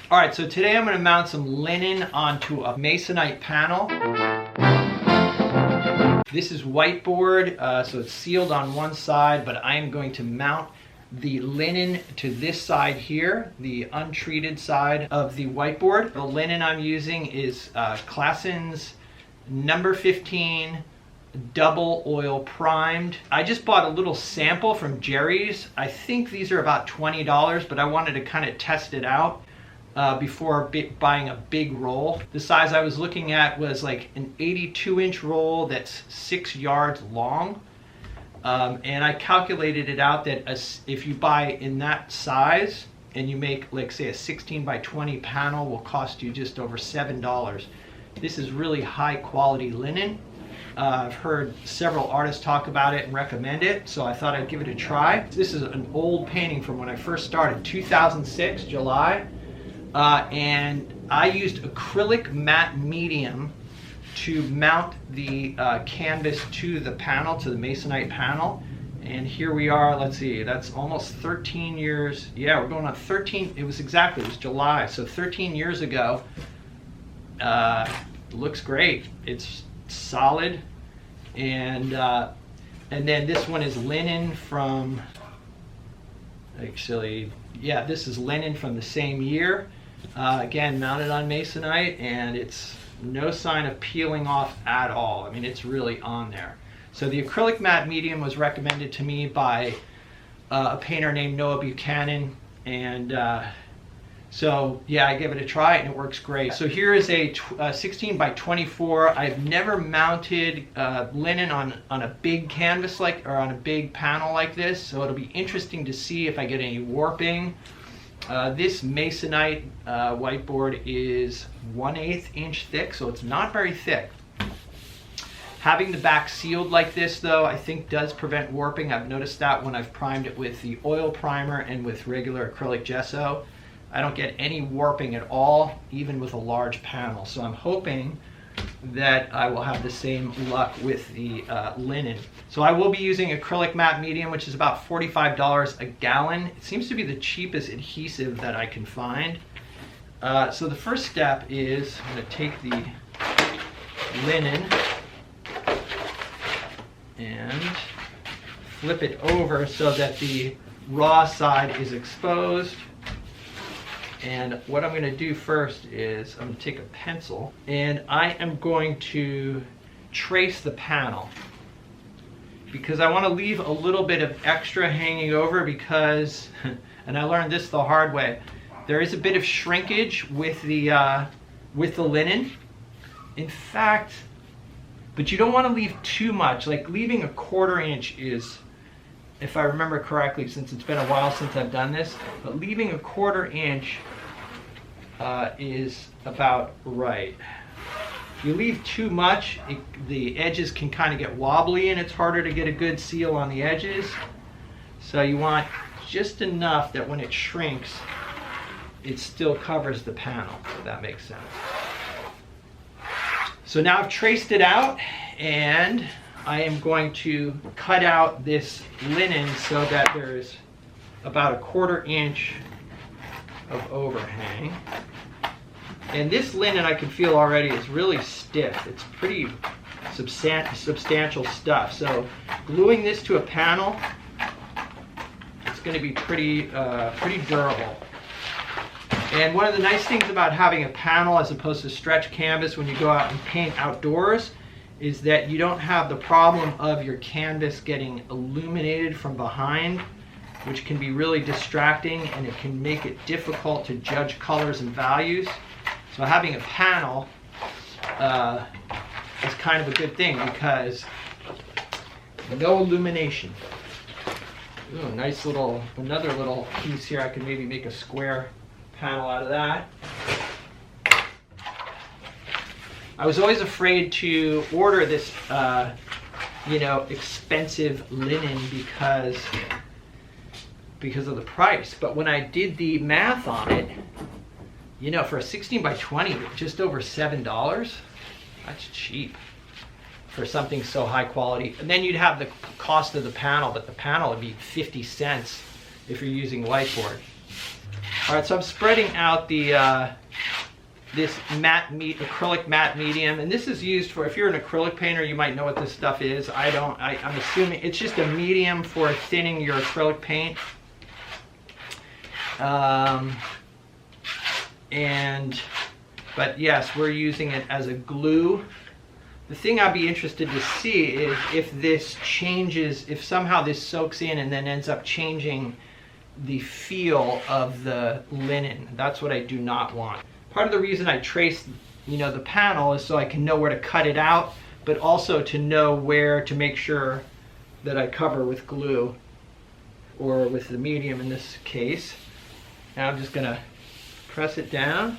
All right, so today I'm going to mount some linen onto a masonite panel. This is whiteboard, so it's sealed on one side, but I am going to mount the linen to this side here, the untreated side of the whiteboard. The linen I'm using is Claessens number 15 double oil primed. I just bought a little sample from Jerry's. I think these are about $20, but I wanted to kind of test it out before buying a big roll. The size I was looking at was like an 82-inch roll that's 6 yards long. And I calculated it out that if you buy in that size and you make, like, say, a 16 by 20 panel will cost you just over $7. This is really high quality linen. I've heard several artists talk about it and recommend it, so I thought I'd give it a try. This is an old painting from when I first started, 2006, July. And I used acrylic matte medium to mount the canvas to the panel, to the masonite panel. And here we are, let's see, that's almost 13 years. Yeah, we're going on 13, it was July, so 13 years ago. Looks great. It's solid. And then this one is linen from, actually, yeah, this is linen from the same year. Again, mounted on masonite, and it's no sign of peeling off at all. I mean, it's really on there. So the acrylic matte medium was recommended to me by a painter named Noah Buchanan, and so yeah, I gave it a try and it works great. So here is a 16 by 24. I've never mounted linen on a big canvas or on a big panel like this, so it'll be interesting to see if I get any warping. This masonite whiteboard is 1/8 inch thick, so it's not very thick. Having the back sealed like this, though, I think does prevent warping. I've noticed that when I've primed it with the oil primer and with regular acrylic gesso. I don't get any warping at all, even with a large panel. So I'm hoping that I will have the same luck with the linen. So I will be using acrylic matte medium, which is about $45 a gallon. It seems to be the cheapest adhesive that I can find. So the first step is I'm going to take the linen and flip it over so that the raw side is exposed. And what I'm going to do first is I'm going to take a pencil and I am going to trace the panel, because I want to leave a little bit of extra hanging over, because, and I learned this the hard way, there is a bit of shrinkage with the linen. In fact, but you don't want to leave too much. Like leaving a 1/4 inch is, if I remember correctly, since it's been a while since I've done this, but leaving a 1/4 inch is about right. If you leave too much, the edges can kind of get wobbly and it's harder to get a good seal on the edges. So you want just enough that when it shrinks, it still covers the panel, if that makes sense. So now I've traced it out, and I am going to cut out this linen so that there's about a 1/4 inch of overhang. And this linen, I can feel already, is really stiff. It's pretty substantial stuff. So gluing this to a panel, it's going to be pretty durable. And one of the nice things about having a panel as opposed to stretch canvas when you go out and paint outdoors is that you don't have the problem of your canvas getting illuminated from behind, which can be really distracting, and it can make it difficult to judge colors and values. So having a panel is kind of a good thing, because no illumination. Ooh, nice little, another little piece here. I could maybe make a square panel out of that. I was always afraid to order this, expensive linen because of the price. But when I did the math on it, for a 16 by 20, just over $7, that's cheap for something so high quality. And then you'd have the cost of the panel, but the panel would be 50 cents if you're using whiteboard. All right, so I'm spreading out the this acrylic matte medium, and this is used for, if you're an acrylic painter, you might know what this stuff is. I'm assuming it's just a medium for thinning your acrylic paint. But yes, we're using it as a glue. The thing I'd be interested to see is if this changes, if somehow this soaks in and then ends up changing the feel of the linen. That's what I do not want. Part of the reason I traced, the panel is so I can know where to cut it out, but also to know where to make sure that I cover with glue, or with the medium in this case. Now I'm just gonna press it down,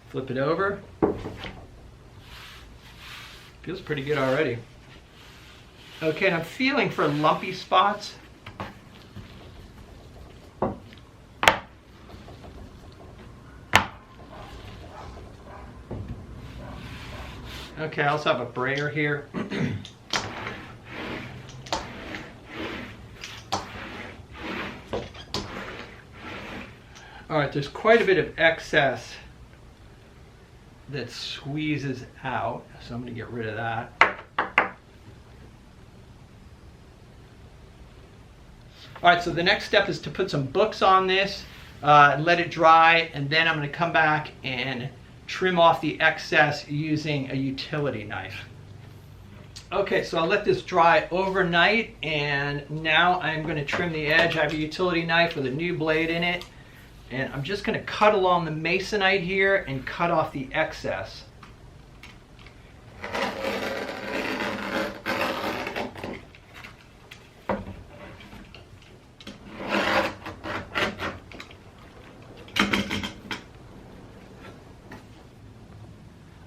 flip it over. Feels pretty good already. Okay, and I'm feeling for lumpy spots. Okay, I also have a brayer here. All right, there's quite a bit of excess that squeezes out, so I'm going to get rid of that. All right, so the next step is to put some books on this, let it dry, and then I'm going to come back and trim off the excess using a utility knife. Okay, so I'll let this dry overnight, and now I'm going to trim the edge. I have a utility knife with a new blade in it, and I'm just going to cut along the masonite here and cut off the excess.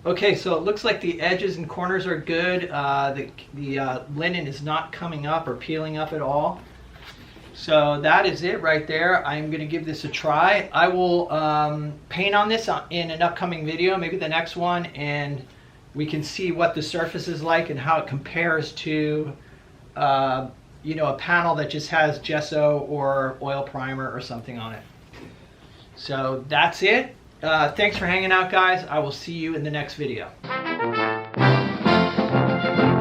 Okay, so it looks like the edges and corners are good. The linen is not coming up or peeling up at all. So that is it right there. I'm going to give this a try. I will paint on this in an upcoming video, maybe the next one, and we can see what the surface is like and how it compares to a panel that just has gesso or oil primer or something on it. So that's it. Thanks for hanging out, guys. I will see you in the next video.